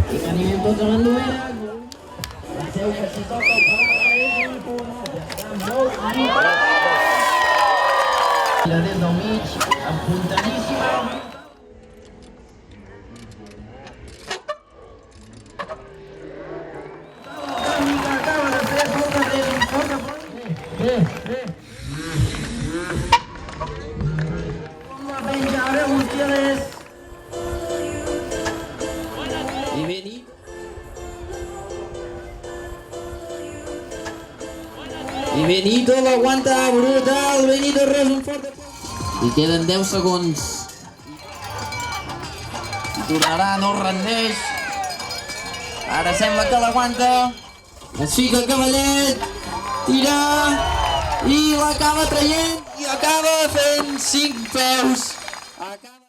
I que animem tots a l'enduera. Penseu que si toca el palau és un punt. Ja està molt animat. Des del mig, apuntadíssima. Acaba de fer molt de un fort bé. Com la penja ara, Gutiérrez. I Benito l'aguanta brutal. Benito res un fort de... I queden 10 segons. Tornarà, no rendeix. Ara sembla que l'aguanta. Es fica el cavallet. Tira. I l'acaba traient. I acaba fent 5 peus. Acaba...